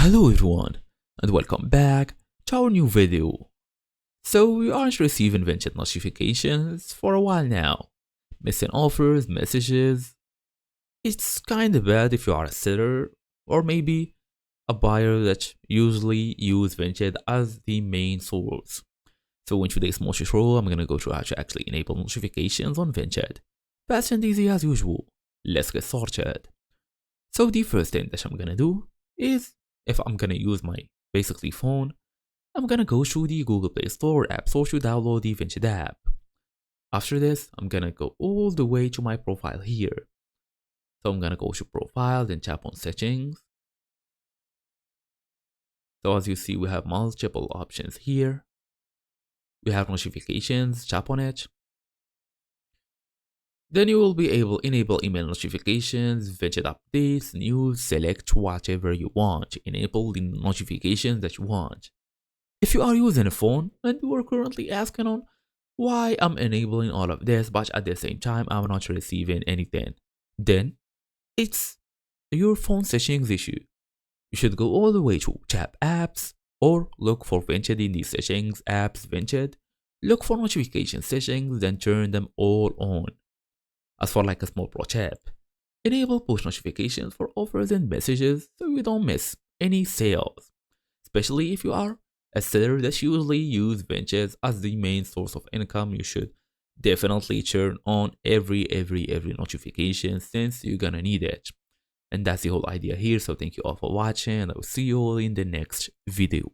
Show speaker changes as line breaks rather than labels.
Hello everyone and welcome back to our new video. So we aren't receiving Vinted notifications for a while now. Missing offers, messages. It's kinda bad if you are a seller or maybe a buyer that usually use Vinted as the main source. So in today's small tutorial, I'm gonna go through how to actually enable notifications on Vinted. Fast and easy as usual. Let's get started. So the first thing that I'm gonna do is, if I'm gonna use my basically phone, I'm gonna go to the Google Play Store or App Store to download the Vinted app. After this, I'm gonna go all the way to my profile here. So I'm gonna go to Profile, then tap on Settings. So as you see, we have multiple options here. We have notifications, tap on it. Then you will be able to enable email notifications, Vinted updates, news, select whatever you want. Enable the notifications that you want. If you are using a phone and you are currently asking on why I'm enabling all of this but at the same time I'm not receiving anything, then it's your phone settings issue. You should go all the way to tap apps or look for Vinted in the settings, apps, Vinted, look for notification settings, then turn them all on. As for like a small pro tip, enable push notifications for offers and messages so you don't miss any sales, especially if you are a seller that usually use Vinted as the main source of income. You should definitely turn on every notification since you're gonna need it. And that's the whole idea here. So thank you all for watching and I will see you all in the next video.